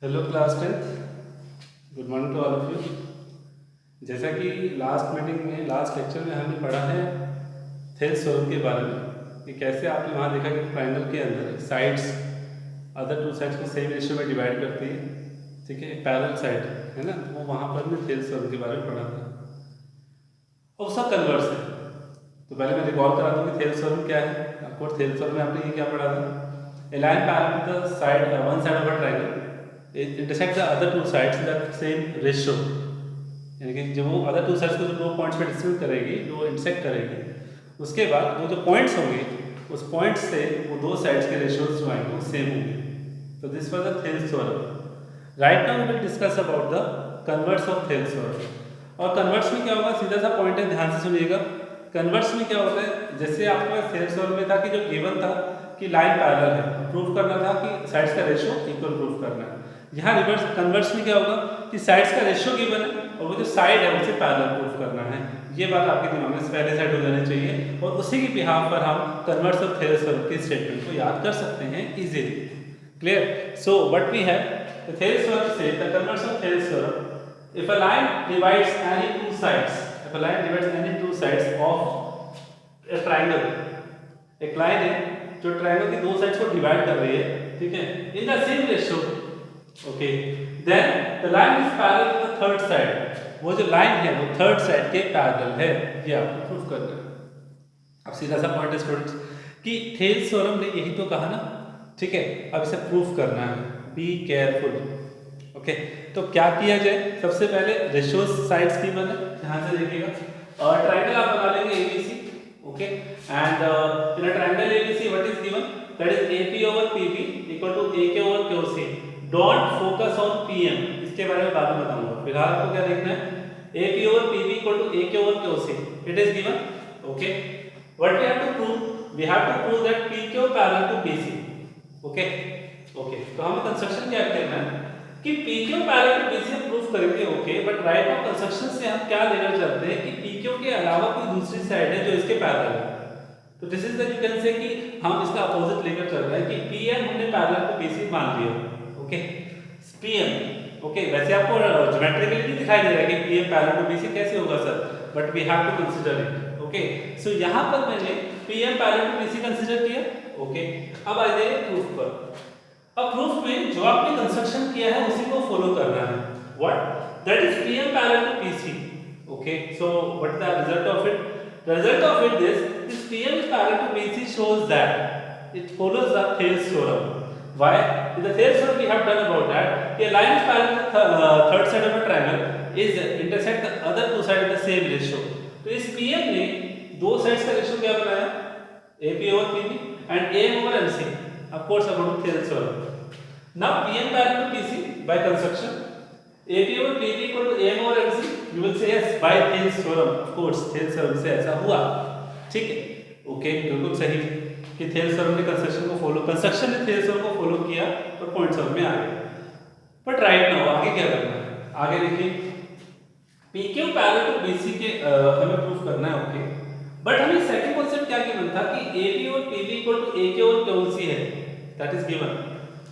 Hello class 10th, good morning to all of you. जैसा कि last meeting में last lecture में हमने पढ़ा है थेल्स थ्योरम के बारे में कि कैसे आपने वहाँ देखा कि ट्रायंगल के अंदर साइड्स अदर टू साइड्स को सेम रेशियो में डिवाइड करती है, ठीक है, पैरेलल साइड है ना। वो वहाँ पर हमने थेल्स थ्योरम के बारे में पढ़ा था। और उसका कन्वर्स है, तो पहले मैं रिकॉल करा दूँ कि थेल्स थ्योरम क्या है। आपको थेल्स थ्योरम में आपने ये क्या पढ़ा था, a line parallel to the side one side of a triangle it intersect the other two sides in the same ratio, यानी कि जब वो अदर टू साइड्स को जो दो पॉइंट्स पे डिस्टेंस करेगी, जो इंटरसेक्ट करेगी, उसके बाद वो जो पॉइंट्स होंगे उस पॉइंट से वो दो साइड्स के रेशियोज जो आएंगे वो सेम होंगे। तो this was the Thales theorem. Right now we will discuss about the converse of Thales theorem. और कन्वर्स में क्या होगा, सीधा सा पॉइंट है, ध्यान से सुनिएगा। कन्वर्स में क्या होता है, जैसे आपके पास थेल्स थ्योरम में था कि जो गिवन था कि लाइन पैरेलल है, प्रूफ करना था कि साइड्स का रेशियो इक्वल प्रूफ करना है। यहाँ रिवर्स कन्वर्स में क्या होगा कि साइड्स का रेशियो गिवन है और वो जो साइड है उसे पैरेलल प्रूफ करना है। ये बात आपके दिमाग में पहले साइड हो जानी चाहिए और उसी के बिहाफ पर हम कन्वर्स ऑफ थेल्स थ्योरम के स्टेटमेंट को याद कर सकते हैं easily. Clear? So what we have, the Thales theorem से the converse of Thales theorem, if a line divides any two sides, if a line divides any two sides of a triangle, एक line है जो triangle की दो sides को divide कर रही है, ठीक है, in the same ratio, okay, then the line is parallel to the third side. वो जो लाइन है वो थर्ड साइड के पैरेलल है, ये आपको प्रूफ करना है। अब सीधा सा पॉइंट है स्टूडेंट्स कि थेल्स थ्योरम ने यही तो कहा ना, ठीक है। अब इसे प्रूफ करना है, बी केयरफुल, ओके। तो क्या किया जाए, सबसे पहले रेशियोज साइड्स की बने, ध्यान से देखिएगा। और ट्रायंगल आप बना लेंगे ABC, okay, and in a triangle ABC what is given, that is AP over PB equal to AK over QC. Don't focus on PM, इसके बारे में बाद में बताऊंगा। फिलहाल आपको क्या देखना है, AP over PB equal to AK over QC, it is given, okay. What we have to prove, we have to prove that PQ parallel to PC, okay, okay। तो हमें कंस्ट्रक्शन क्या करना है कि PQ पैरेलल टू BC हम proof करेंगे, okay, but right now construction से हम क्या लेना चाहते हैं कि PQ के अलावा कोई दूसरी साइड है जो इसके पैरेलल है। तो this is the you can say कि हम इसका अपोजिट लेकर चल रहे हैं कि PM हमने पैरेलल टू BC मान लिया, ओके, PM, ओके। वैसे आपको ज्योमेट्रिकली नहीं दिखाई दे रहा है कि PM पैरेलल टू BC कैसे होगा सर, but we have to consider it, okay. So यहां पर मैंने PM parallel to BC consider किया, ओके। अब आ जाइए प्रूफ पर। अब प्रूफ में जो आपने कंस्ट्रक्शन किया है उसी को फॉलो करना है। What, that is PM parallel to PC, okay. So what the result of it, the result of it is this PM is parallel to BC shows that it follows the Thales theorem. Why? In the Thales theorem we have done about that a line is parallel to the third side of a triangle is intersect the other two sides in the same ratio. तो इस PM ने दो sides का ratio क्या बनाया, AP over PB and AM over MC, of course according to Thales theorem. Now PM parallel to BC by construction, AP over PB equal to AM over MC, you will say yes by Thales theorem, of course Thales theorem से ऐसा हुआ, ठीक है, okay, बिल्कुल सही कि Thales theorem ने construction को फॉलो, कंस्ट्रक्शन ने थेल्स थ्योरम को फॉलो किया और पॉइंट समझ में आ गया। बट राइट नाउ आगे क्या करना है, आगे देखिए PQ पैरेलल टू BC के हमें प्रूफ करना है, ओके। बट हमें सेकंड कांसेप्ट क्या गिवन था कि AP और PB इक्वल टू AK और QC है, दैट इज गिवन।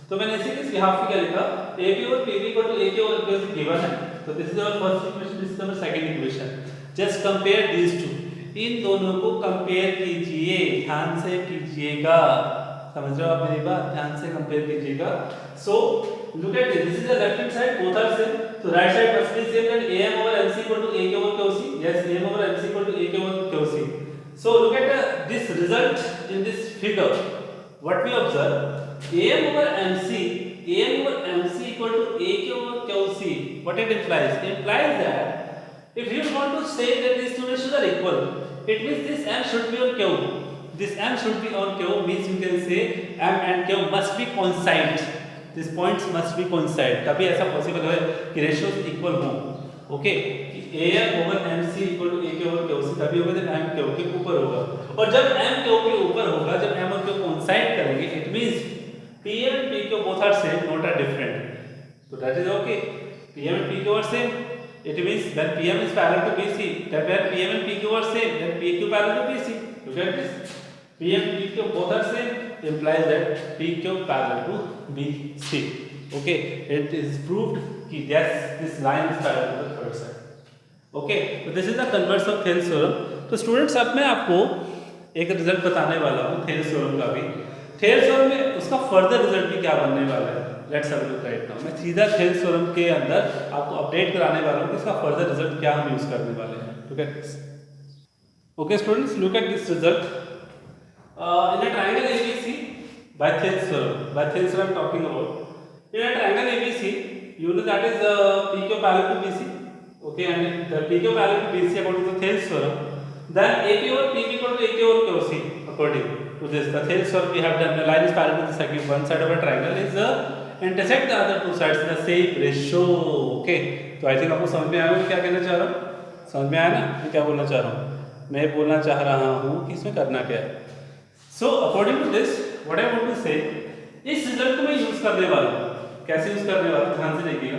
तो मैंने इसी के बिहाफ पे क्या लिखा, AP और PB इक्वल टू AK और QC गिवन है। तो this is our first equation, this is our second equation. Just compare these two, इन दोनों को कंपेयर कीजिए, ध्यान से कीजिएगा, समझ रहे हो आप मेरी बात, ध्यान से कंपेयर कीजिएगा। So look at this is the left hand side, both are same, तो right side must be same, that AM over MC equal to AK over QC, yes, AM over MC equal to AK over QC. So look at this result in this figure, what we observe, AM over MC equal to AK over QC, what it implies, it implies that if you want to say that these two ratios are equal, it means this M should be on Q, this M should be on Q, means you can say M and Q must be coincide, these points must be coincide, तभी ऐसा possible है कि ratios equal हो, okay, कि AM over MC equal to AK over QC तभी होगा जब M Q के ऊपर होगा, और जब M Q के ऊपर होगा, जब M और Q coincide करेंगे, it means PM and PQ both are same, not are different, so that is okay, PM and PQ are same, it means when PM is parallel to BC, that when PM and PQ are same, then PQ parallel to BC, look at this, PM and PQ both are same, implies that PQ parallel to BC, okay, it is proved कि yes this line is parallel to the third side. Okay, तो this is the converse of Thales theorem. तो students अब मैं आपको एक result बताने वाला हूँ थेल्स थ्योरम का भी। थेल्स थ्योरम में उसका फर्दर रिजल्ट भी क्या बनने वाला है, let's have a look right now. मैं सीधा थेल्स थ्योरम के अंदर आपको अपडेट कराने वाला हूँ कि इसका फर्दर रिजल्ट क्या हम यूज करने वाले हैं। Look at this. Okay students, look at this result in a triangle ABC by Thales theorem. By Thales theorem I'm talking about. In a triangle ABC, you know that is PQ parallel to BC. Okay, and the PQ parallel to BC according to the Thales theorem. Then AP over PB equal to AK over QC according to this. The Thales theorem we have done. The line is parallel to the second one side of a triangle is intersect the other two sides in the same ratio. Okay, तो I think आपको समझ में आया मैं क्या कहना चाह रहा हूँ? समझ में आया ना मैं क्या बोलना चाह रहा हूँ? मैं बोलना चाह रहा हूँ कि इसमें करना क्या है। So according to this, what I want to say, इस रिजल्ट को मैं यूज करने वाला हूँ। कैसे यूज करने वाला हूँ ध्यान से देखिएगा।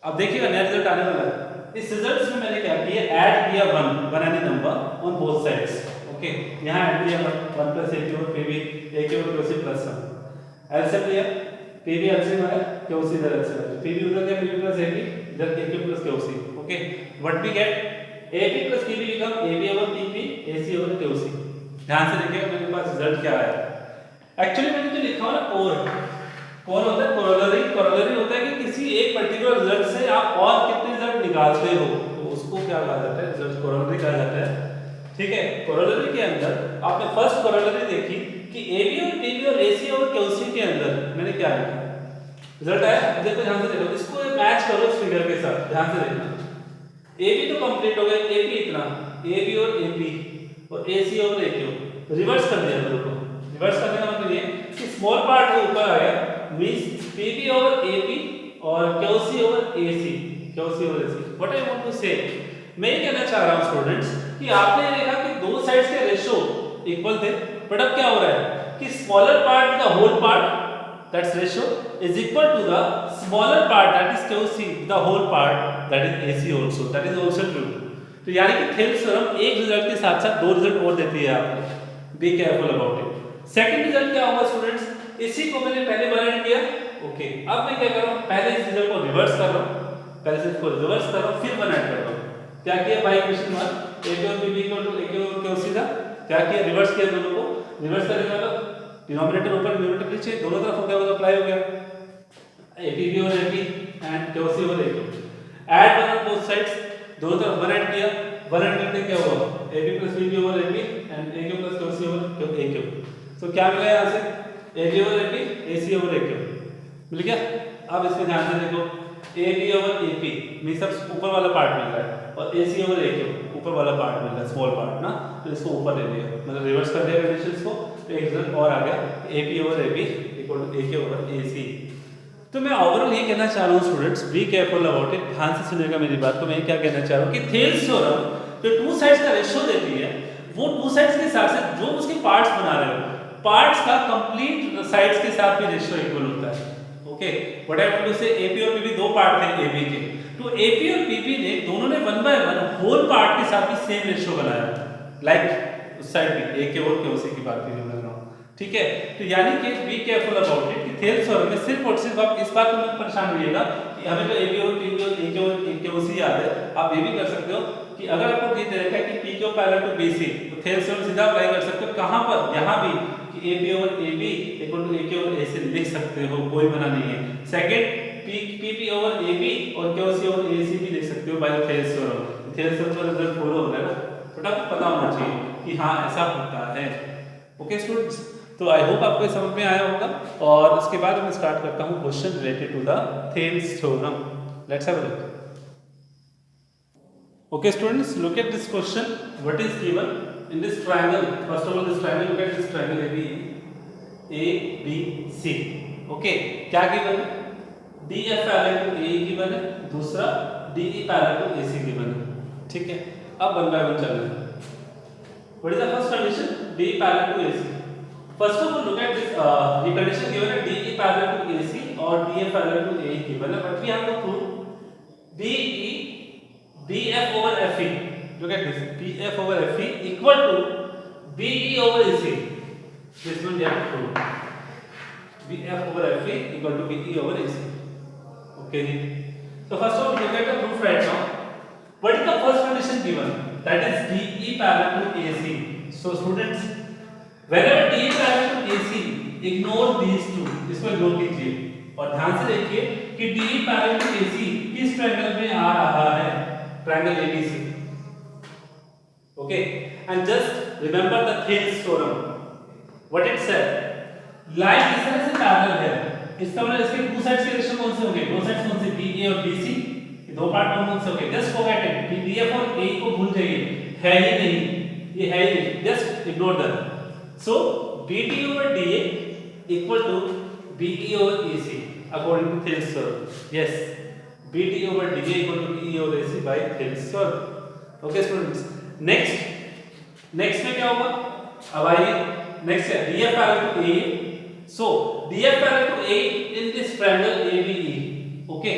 अब देखिएगा नया रिजल्ट आने वाला है। इस रिजल्ट में मैंने क्या किया, ऐड किया one any number on both sides. Okay, यहाँ ऐड किया वन प्लस ए की ओर पी बी, ए की ओर Q C plus one. LCM लिया, पी बी एलसीएम आया, क्यू सी इधर एलसीएम, पी बी उधर गया, P B plus A B इधर A Q plus Q C. Okay, what we get, A B plus P B become A B over P B, A C over Q C. ध्यान से देखिएगा मेरे पास result क्या आया। Actually मैंने जो लिखा हुआ ना कोर होता है कोरोलरी। कोरोलरी होता है कि किसी एक पर्टिकुलर रिजल्ट से आप और कितने रिजल्ट निकालते हो तो उसको क्या कहा जाता है, रिजल्ट कोरोलरी कहा जाता है। ठीक है, कोरोलरी के अंदर आपने फर्स्ट कोरोलरी देखी कि AB और PB और AC और QC के अंदर मैंने क्या लिखा, रिजल्ट आया। देखो ध्यान से देखो, इसको मैच करो इस फिगर के साथ, ध्यान से देखना। AB तो कंप्लीट हो गया, AP इतना, AB और AP और AC और AQ रिवर्स कर दिया दोनों को। रिवर्स करने का मतलब ये कि स्मॉल पार्ट जो ऊपर आ गया मींस PB ओवर AP और QC over AC, QC over AC। What I want to say, मैं ये कहना चाह रहा हूं स्टूडेंट्स कि आपने देखा कि दो साइड्स के रेशियो इक्वल थे, बट अब क्या हो रहा है कि smaller part the whole part that's ratio is equal to the smaller part that is QC the whole part that is AC also, that is also true. तो यानी कि थेल्स थ्योरम एक रिजल्ट के साथ साथ दो रिजल्ट और देती है आपको, B careful about it. Second result क्या होगा स्टूडेंट्स, इसी को मैंने पहले बनाया किया। ओके, अब मैं क्या कर रहा हूं, पहले इस रिजल्ट को रिवर्स कर रहा हूं, पहले से इसको रिवर्स कर रहा हूं फिर बनाया कर रहा हूं। क्या किया बाय इक्वेशन 1 A और B इक्वल टू A और QC था, क्या किया रिवर्स किया दोनों को। रिवर्स करने का डिनोमिनेटर ऊपर न्यूमरेटर नीचे दोनों तरफ हो गया, वो अप्लाई हो गया APB और AP एंड QC और AQ। Add one on both sides, दोनों तरफ वन ऐड किया, वन ऐड करते क्या हुआ AB plus PB over AB and AQ plus QC over AQ। तो क्या मिला यहां से AB over AP AC over AQ मिल गया। अब इसमें ध्यान से देखो AB ओवर AP में सब ऊपर वाला पार्ट मिल रहा है और AC ओवर AQ ऊपर वाला पार्ट मिल रहा है, स्मॉल पार्ट ना, तो इसको ऊपर ले लिया, मतलब रिवर्स कर दिया कंडीशंस को, तो एक रिजल्ट और आ गया AP over AB equal to AK over AC। तो मैं ओवरऑल ये कहना चाह रहा हूँ students, be careful about it, ध्यान से सुनिएगा मेरी बात को। मैं क्या कहना चाह रहा हूँ कि थेल्स थ्योरम जो टू साइड्स का रेशियो देती है वो टू साइड्स के साथ साथ जो उसके पार्ट्स बना रहे हो पार्ट्स का कंप्लीट साइड्स के साथ भी रेशियो इक्वल होता है। Okay, what I want to say, AP और PB दो पार्ट थे AB के, तो AP और PB ने दोनों ने 1 बाय 1 होल पार्ट के साथ भी सेम रेशियो बनाया, लाइक उस साइड भी AK और QC की बात कर रहा हूं। ठीक है, तो यानी कि बी केयरफुल अबाउट इट कि थेल्स थ्योरम में सिर्फ और सिर्फ आप इस बात को मत परेशान होइएगा कि हमें तो AB और PB और AK और QC याद है। आप ये भी कर सकते हो कि अगर आपको ये दे रखा है कि PQ पैरेलल टू BC, तो थेल्स थ्योरम सीधा अप्लाई कर सकते हो कहां पर, यहां भी कि AB over AB equal to AK over AC लिख सकते हो, कोई मना नहीं है। सेकंड PP ओवर AB और QC ओवर AC भी लिख सकते हो by Thales theorem. Thales theorem का रिजल्ट फॉलो हो रहा है ना, तो आपको पता होना चाहिए कि हां ऐसा होता है। ओके स्टूडेंट्स, तो आई होप आपको समझ में आया होगा और उसके बाद मैं स्टार्ट करता हूं question related to the Thales theorem. Let's have a look. Okay students, look at this question. What is given in this triangle? First of all, this triangle, look at this triangle ABC. Okay, क्या given है? DF parallel to AE given है, दूसरा DE parallel to AC given है। ठीक है, अब one by one चलना है। What is the first condition? DE parallel to AC. First of all, look at this. The condition given है DE parallel to AC और DF parallel to AE given है, but we have to prove BE BF over FE. Look at this. BF over FE equal to BE over AC. This one we have to prove. BF over FA equal to BE over AC. Okay. So first of all, we look at the proof right now. What is the first condition given? That is DE parallel to AC. So students, whenever DE parallel to AC, ignore these two. इसको ignore कीजिए और ध्यान से देखिए कि DE parallel to AC किस triangle में आ रहा है? Triangle ABC. Okay, and just remember the Thales theorem. What it said? Line इस तरह से पैरेलल है, इसका मतलब इसके टू साइड्स के रेशियो कौन से होंगे? दो साइड्स कौन से? BA और BC, ये दो पार्ट कौन से होंगे? जस्ट फॉरगेट इट, कि DF और AE को भूल जाइए, है ही नहीं, ये है ही नहीं, just ignore that. So BD over DA equal to BE over AC according to Thales theorem. Yes, BD over DA equal to BE over AC by Thales theorem. Okay students, next में क्या होगा? अब आइए next है DF parallel to AE. So DF parallel to AE in this triangle ABE. Okay,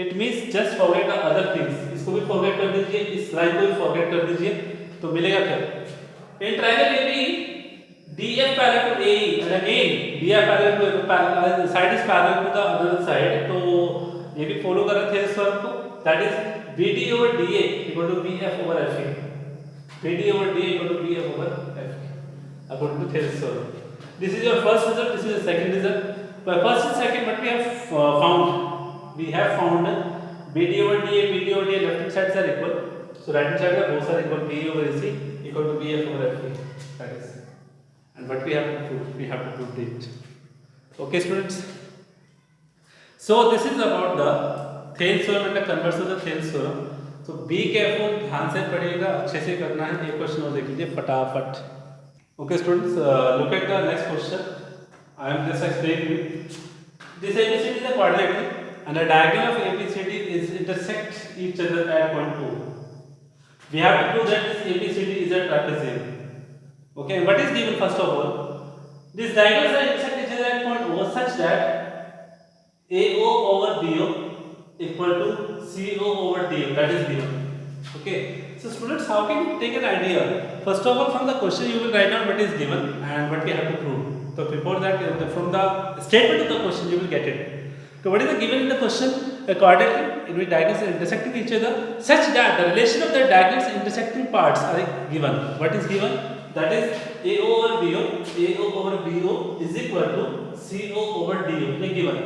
it means just forget the other things. इसको भी forget कर दीजिए, इस लाइन को भी forget कर दीजिए, तो मिलेगा क्या? In triangle ABE, DF parallel to AE and again DF parallel to side is parallel to the other side. तो ये भी follow कर रहे थे इस वर्क को. That is BD over DA equal to BF over FA. BD over DA equal to BF over FA according to Thales theorem. This is your first result. This is the second result. By first and second, what we have found? We have found BD over DA, BD over DA, left hand sides are equal. So right hand side both are equal. BE over AC equal to BF over FA. That is. And what we have to prove? We have to prove it. Okay, students. So this is about the Thales theorem and the converse of the Thales theorem. So be careful, ध्यान से पढ़िएगा, अच्छे से करना है. एक question और देख लीजिए फटाफट. Okay students, look at the next question. I am just explaining you. This ABCD is a quadrilateral and the diagonal of ABCD is intersect each other at point O. We have to prove that this ABCD is a trapezium. Okay, what is given first of all? These diagonals are intersect each other at point O such that AO over BO equal to CO over DO. That is given. Okay. So students, how can you take an idea? First of all, from the question you will write down what is given and what we have to prove. So before that, from the statement of the question you will get it. So what is the given in the question? A quadrilateral in which diagonals are intersecting each other such that the relation of the diagonals intersecting parts are given. What is given? That is AO over BO. AO over BO is equal to CO over DO. ये given.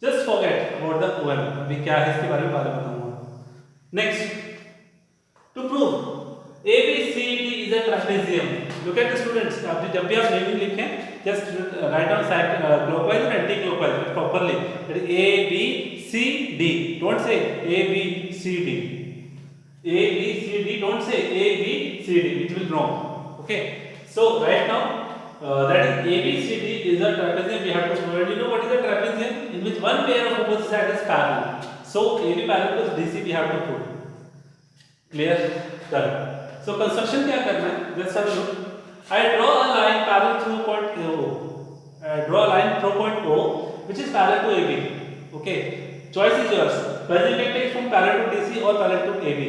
Just forget about the OM. अभी क्या है इसके बारे में बताऊंगा. Next. To prove ABCD is a trapezium. Look at the students. जब भी आप नेमिंग लिखें, just write down clockwise and anti-clockwise properly. That is ABCD. Don't say ABCD. ABCD. Don't say ABCD. It will wrong. Okay. So right now, that is ABCD is a trapezium. We have to already know what is a trapezium in which one pair of opposite sides is parallel. So AB parallel to DC we have to prove. Clear? Done. So construction क्या करना है? Let's have a look. I draw a line parallel through point O. I draw a line through point O, which is parallel to AB. Okay. Choice is yours. Whether you can take from parallel to DC or parallel to AB.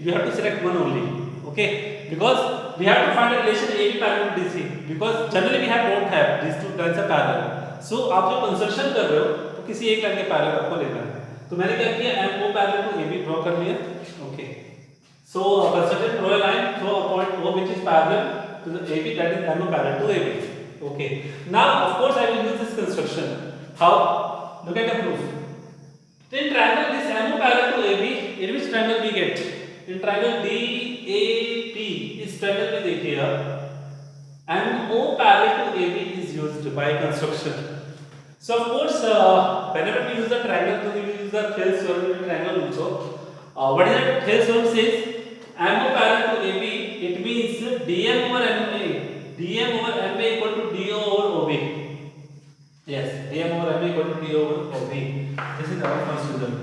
You have to select one only. Okay. Because we have to find a relation AB parallel to DC. Because generally we don't have these two lines are parallel. So आप जो construction कर रहे हो, तो किसी एक line के parallel आपको लेना है. तो मैंने क्या किया? MO parallel to AB draw कर लिया. Okay. So construct draw a line through a point O which is parallel to the AB, that is MO parallel to AB. Okay. Now of course I will use this construction. How? Look at the proof. In triangle this MO parallel to AB, in which triangle we get? In triangle DAP, इस triangle में देखिएगा MO parallel to AB is used by construction. So of course whenever we use the triangle, we will use the Thales theorem triangle also. What is the Thales theorem says? MO parallel to AB, it means DM over MA. DM over MA equal to DO over OB. Yes, DM over MA equal to DO over OB. This is our first result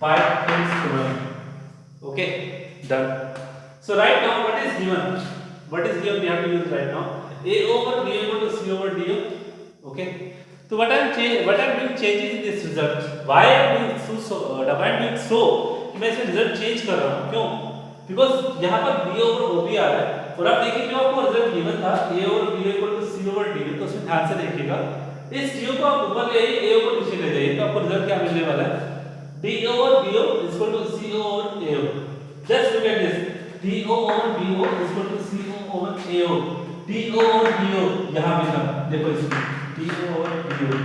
by Thales theorem. Okay, done. So right now, what is given? What is given? We have to use right now. A over B equal to C over DO. Okay. So what I am doing changes in this result. Why I am doing so? मैं इसमें result change कर रहा हूँ. क्यों? Because यहाँ पर B over O B आ रहा है और आप देखिए जो आपको रिजल्ट गिवन था A over B equal to C over D, तो उसमें ध्यान से देखिएगा इस DO को आप ऊपर ले आइए, AO को नीचे ले जाइए, तो आपको रिजल्ट क्या मिलने वाला है? DO और BO is equal to CO और AO. Just look at this. DO और BO is equal to CO और AO. DO और BO यहाँ पे था, देखो इसमें DO और BO,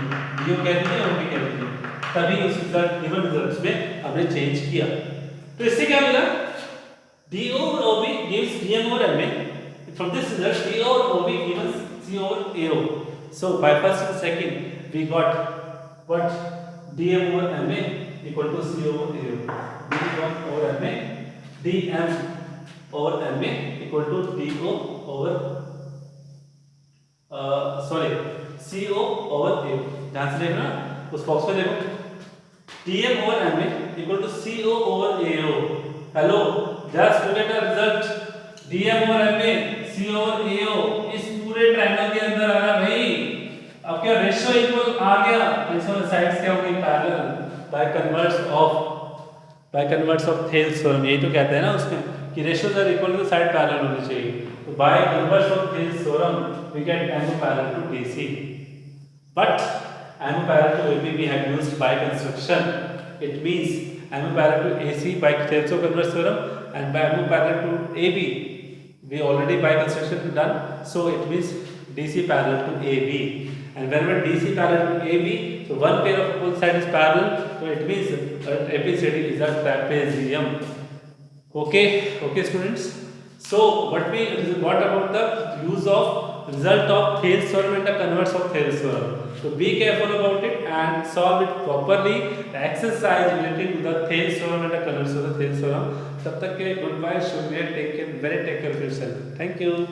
BO कहती है और B कहती है, तभी उस रिजल्ट गिवन रिजल्ट्स में हमने चेंज किया। तो इससे क्या मिला? DO और OB gives DM और MA. From this result, DO और OB gives CO और AO. So by first and second we got what? DM over MA equal to CO over AO. DM over MA, DM over MA equal to DO over CO over AO. ध्यान से देखना, उस box में देखो, DM over MA equal to CO over AO. Hello, just look at the result. DM over MA, CO over AO इस पूरे triangle के अंदर आ रहा भाई। अब क्या रेशियो इक्वल आ गया, इसमें साइड्स क्या होंगी? Parallel by converse of Thales theorem. यही तो कहते हैं ना उसमें कि ratios are equal to side parallel होनी चाहिए। तो by converse of Thales theorem we get MO parallel to DC, but MO parallel to AB we have used by construction. It means MO parallel to AC by Thales converse theorem, and by MO parallel to AB we already by construction done, so it means DC parallel to AB, and whenever DC parallel to AB, so one pair of both sides is parallel, so it means ABCD is a trapezium. Okay students, so what about the use of result of Thales theorem and the converse of Thales theorem? So be careful about it and solve it properly. The exercise related to the Thales theorem and the converse of the Thales theorem. तब तक के goodbye, शुक्रिया, take care of yourself. Thank you.